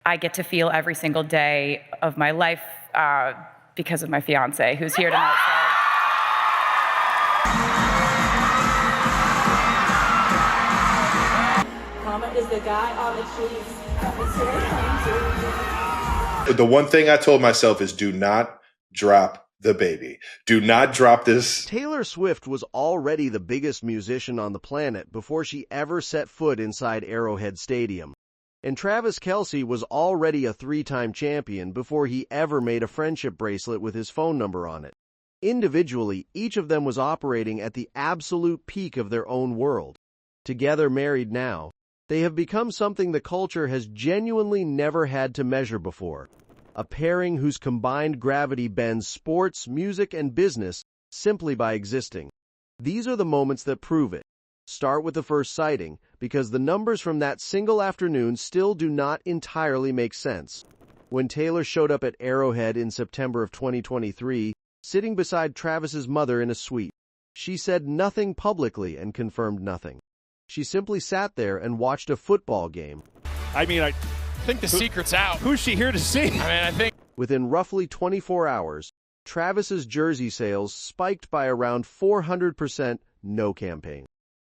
I get to feel every single day of my life because of my fiance, who's here tonight. Mama is the guy on the Chiefs. The one thing I told myself is do not drop the baby. Do not drop this. Taylor Swift was already the biggest musician on the planet before she ever set foot inside Arrowhead Stadium. And Travis Kelce was already a 3-time champion before he ever made a friendship bracelet with his phone number on it. Individually, each of them was operating at the absolute peak of their own world. Together, married now, they have become something the culture has genuinely never had to measure before. A pairing whose combined gravity bends sports, music, and business simply by existing. These are the moments that prove it. Start with the first sighting, because the numbers from that single afternoon still do not entirely make sense. When Taylor showed up at Arrowhead in September of 2023, sitting beside Travis's mother in a suite, she said nothing publicly and confirmed nothing. She simply sat there and watched a football game. I think the secret's out. Who's she here to see? I think Within roughly 24 hours, Travis's jersey sales spiked by around 400%, no campaign.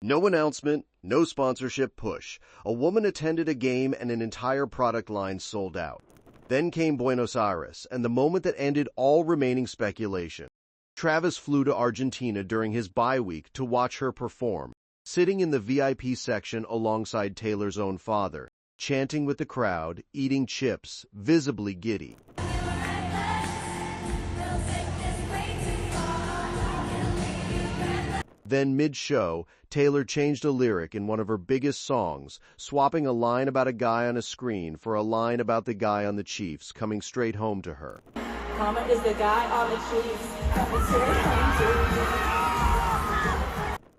No announcement, no sponsorship push. A woman attended a game and an entire product line sold out. Then came Buenos Aires, and the moment that ended all remaining speculation. Travis flew to Argentina during his bye week to watch her perform, sitting in the VIP section alongside Taylor's own father, chanting with the crowd, eating chips, visibly giddy. Then mid-show, Taylor changed a lyric in one of her biggest songs, swapping a line about a guy on a screen for a line about the guy on the Chiefs, coming straight home to her. Mama is the guy on the Chiefs.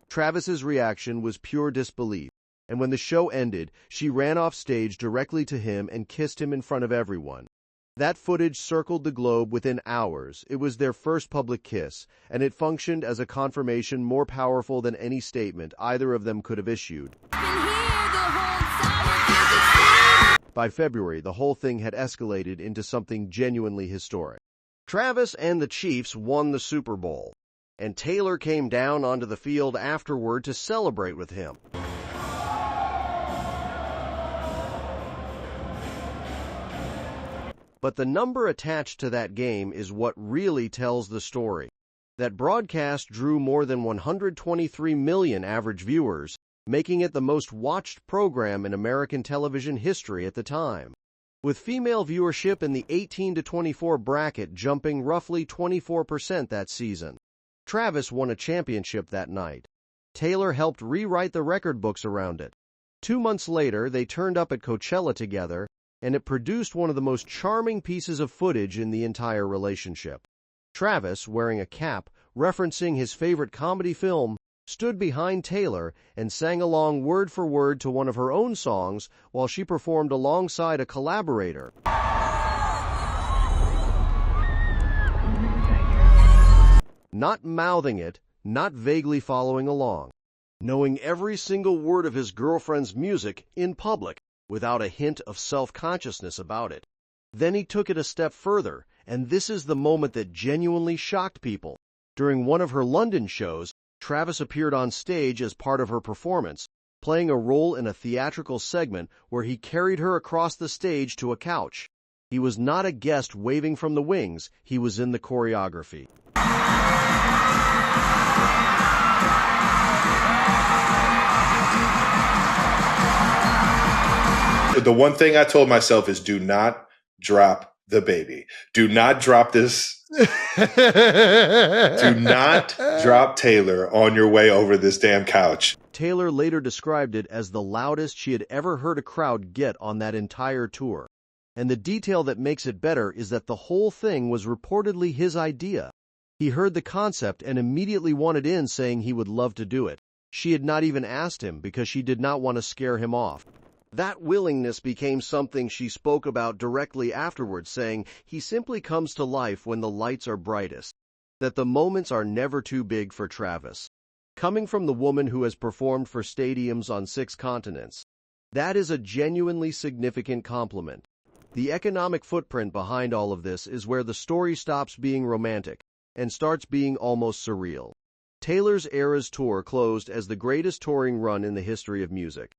Travis's reaction was pure disbelief, and when the show ended, she ran off stage directly to him and kissed him in front of everyone. That footage circled the globe within hours. It was their first public kiss, and it functioned as a confirmation more powerful than any statement either of them could have issued. By February, the whole thing had escalated into something genuinely historic. Travis and the Chiefs won the Super Bowl, and Taylor came down onto the field afterward to celebrate with him. But the number attached to that game is what really tells the story. That broadcast drew more than 123 million average viewers, making it the most watched program in American television history at the time. With female viewership in the 18 to 24 bracket jumping roughly 24% that season. Travis won a championship that night. Taylor helped rewrite the record books around it. 2 months later, they turned up at Coachella together, and it produced one of the most charming pieces of footage in the entire relationship. Travis, wearing a cap, referencing his favorite comedy film, stood behind Taylor and sang along word for word to one of her own songs while she performed alongside a collaborator. Not mouthing it, not vaguely following along. Knowing every single word of his girlfriend's music in public, without a hint of self-consciousness about it. Then he took it a step further, and this is the moment that genuinely shocked people. During one of her London shows, Travis appeared on stage as part of her performance, playing a role in a theatrical segment where he carried her across the stage to a couch. He was not a guest waving from the wings, he was in the choreography. The one thing I told myself is do not drop the baby. Do not drop this. Do not drop Taylor on your way over this damn couch. Taylor later described it as the loudest she had ever heard a crowd get on that entire tour. And the detail that makes it better is that the whole thing was reportedly his idea. He heard the concept and immediately wanted in, saying he would love to do it. She had not even asked him because she did not want to scare him off. That willingness became something she spoke about directly afterwards, saying he simply comes to life when the lights are brightest, that the moments are never too big for Travis. Coming from the woman who has performed for stadiums on 6 continents, that is a genuinely significant compliment. The economic footprint behind all of this is where the story stops being romantic and starts being almost surreal. Taylor's Eras Tour closed as the greatest touring run in the history of music,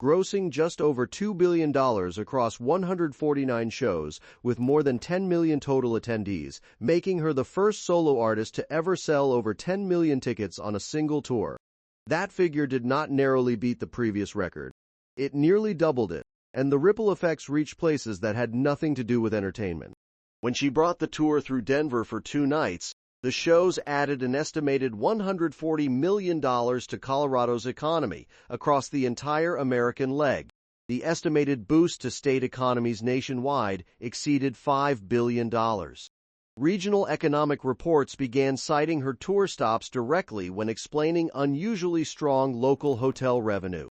grossing just over $2 billion across 149 shows with more than 10 million total attendees, making her the first solo artist to ever sell over 10 million tickets on a single tour. That figure did not narrowly beat the previous record. It nearly doubled it, and the ripple effects reached places that had nothing to do with entertainment. When she brought the tour through Denver for 2 nights, the shows added an estimated $140 million to Colorado's economy across the entire American leg. The estimated boost to state economies nationwide exceeded $5 billion. Regional economic reports began citing her tour stops directly when explaining unusually strong local hotel revenue.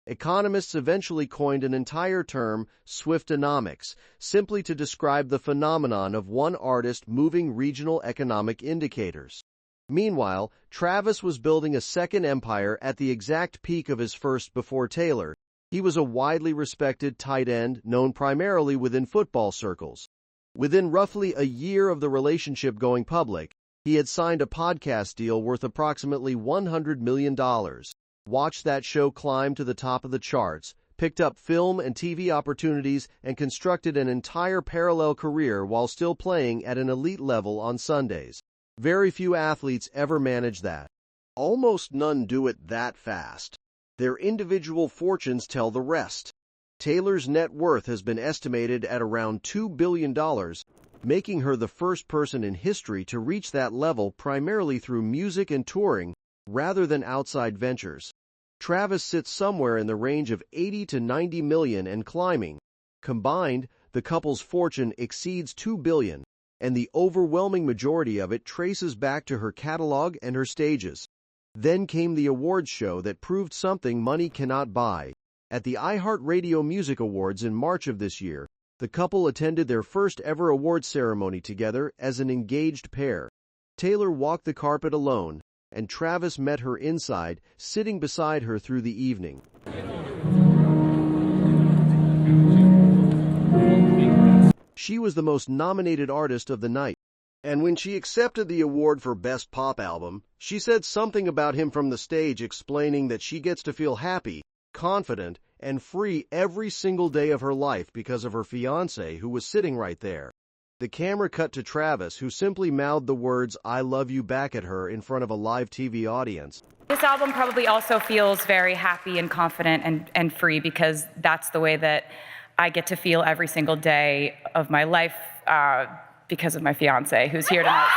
Economists eventually coined an entire term, Swiftonomics, simply to describe the phenomenon of one artist moving regional economic indicators. Meanwhile, Travis was building a second empire at the exact peak of his first before Taylor. He was a widely respected tight end known primarily within football circles. Within roughly a year of the relationship going public, he had signed a podcast deal worth approximately $100 million. Watched that show climb to the top of the charts, picked up film and TV opportunities, and constructed an entire parallel career while still playing at an elite level on Sundays. Very few athletes ever manage that. Almost none do it that fast. Their individual fortunes tell the rest. Taylor's net worth has been estimated at around $2 billion, making her the first person in history to reach that level primarily through music and touring, rather than outside ventures. Travis sits somewhere in the range of 80 to 90 million and climbing. Combined, the couple's fortune exceeds $2 billion, and the overwhelming majority of it traces back to her catalog and her stages. Then came the awards show that proved something money cannot buy. At the iHeartRadio Music Awards in March of this year, the couple attended their first ever awards ceremony together as an engaged pair. Taylor walked the carpet alone, and Travis met her inside, sitting beside her through the evening. She was the most nominated artist of the night, and when she accepted the award for Best Pop Album, she said something about him from the stage, explaining that she gets to feel happy, confident, and free every single day of her life because of her fiancé, who was sitting right there. The camera cut to Travis, who simply mouthed the words, "I love you" back at her in front of a live TV audience. This album probably also feels very happy and confident and free because that's the way that I get to feel every single day of my life because of my fiancé, who's here tonight.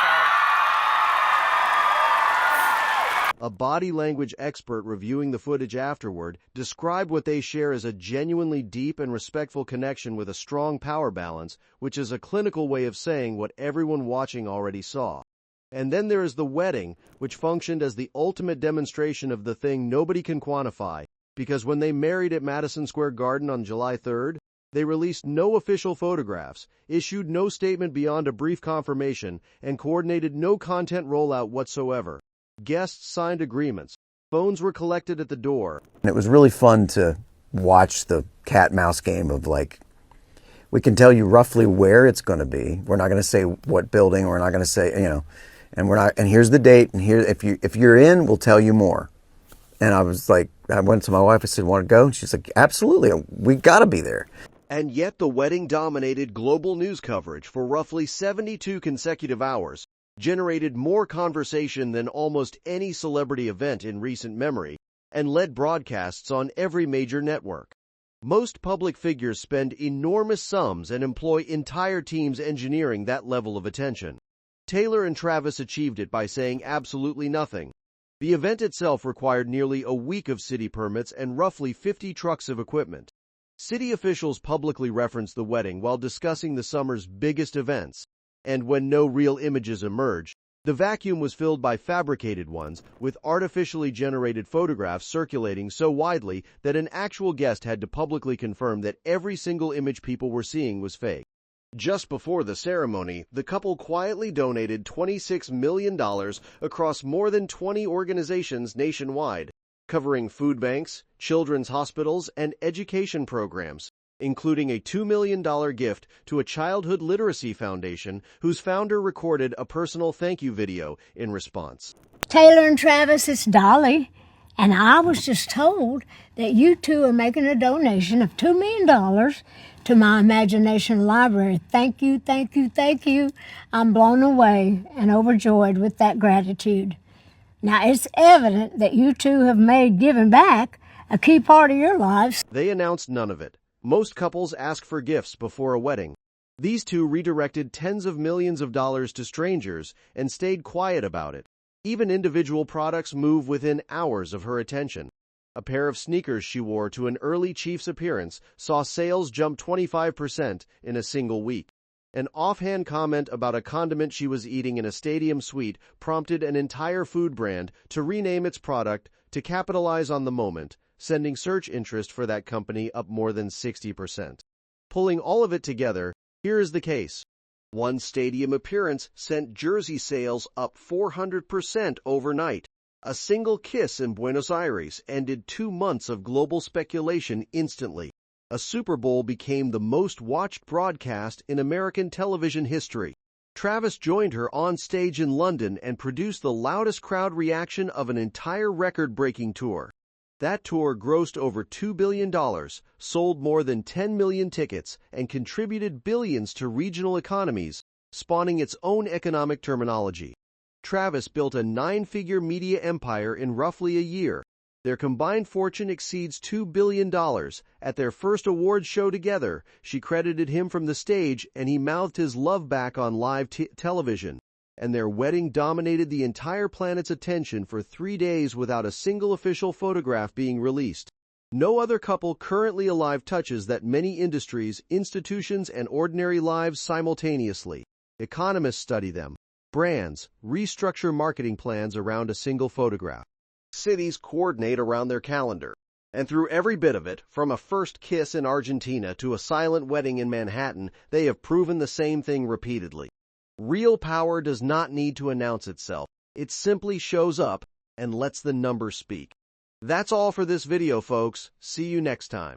A body language expert reviewing the footage afterward described what they share as a genuinely deep and respectful connection with a strong power balance, which is a clinical way of saying what everyone watching already saw. And then there is the wedding, which functioned as the ultimate demonstration of the thing nobody can quantify, because when they married at Madison Square Garden on July 3rd, they released no official photographs, issued no statement beyond a brief confirmation, and coordinated no content rollout whatsoever. Guests signed agreements. Phones were collected at the door. And it was really fun to watch the cat-mouse game of, like, we can tell you roughly where it's going to be. We're not going to say what building. We're not going to say, and we're not. And here's the date. And here, if you're in, we'll tell you more. And I was like, I went to my wife. I said, "Want to go?" And she's like, "Absolutely. We got to be there." And yet the wedding dominated global news coverage for roughly 72 consecutive hours, generated more conversation than almost any celebrity event in recent memory, and led broadcasts on every major network. Most public figures spend enormous sums and employ entire teams engineering that level of attention. Taylor and Travis achieved it by saying absolutely nothing. The event itself required nearly a week of city permits and roughly 50 trucks of equipment. City officials publicly referenced the wedding while discussing the summer's biggest events, and when no real images emerged, the vacuum was filled by fabricated ones, with artificially generated photographs circulating so widely that an actual guest had to publicly confirm that every single image people were seeing was fake. Just before the ceremony, the couple quietly donated $26 million across more than 20 organizations nationwide, covering food banks, children's hospitals, and education programs. including a $2 million gift to a childhood literacy foundation whose founder recorded a personal thank you video in response. Taylor and Travis, it's Dolly, and I was just told that you two are making a donation of $2 million to my imagination library. Thank you, thank you, thank you. I'm blown away and overjoyed with that gratitude. Now, it's evident that you two have made giving back a key part of your lives. They announced none of it. Most couples ask for gifts before a wedding. These two redirected tens of millions of dollars to strangers and stayed quiet about it. Even individual products move within hours of her attention. A pair of sneakers she wore to an early Chiefs appearance saw sales jump 25% in a single week. An offhand comment about a condiment she was eating in a stadium suite prompted an entire food brand to rename its product to capitalize on the moment, sending search interest for that company up more than 60%. Pulling all of it together, here is the case. One stadium appearance sent jersey sales up 400% overnight. A single kiss in Buenos Aires ended 2 months of global speculation instantly. A Super Bowl became the most watched broadcast in American television history. Travis joined her on stage in London and produced the loudest crowd reaction of an entire record-breaking tour. That tour grossed over $2 billion, sold more than 10 million tickets, and contributed billions to regional economies, spawning its own economic terminology. Travis built a 9-figure media empire in roughly a year. Their combined fortune exceeds $2 billion. At their first awards show together, she credited him from the stage and he mouthed his love back on live television. And their wedding dominated the entire planet's attention for 3 days without a single official photograph being released. No other couple currently alive touches that many industries, institutions, and ordinary lives simultaneously. Economists study them. Brands restructure marketing plans around a single photograph. Cities coordinate around their calendar. And through every bit of it, from a first kiss in Argentina to a silent wedding in Manhattan, they have proven the same thing repeatedly. Real power does not need to announce itself. It simply shows up and lets the numbers speak. That's all for this video, folks. See you next time.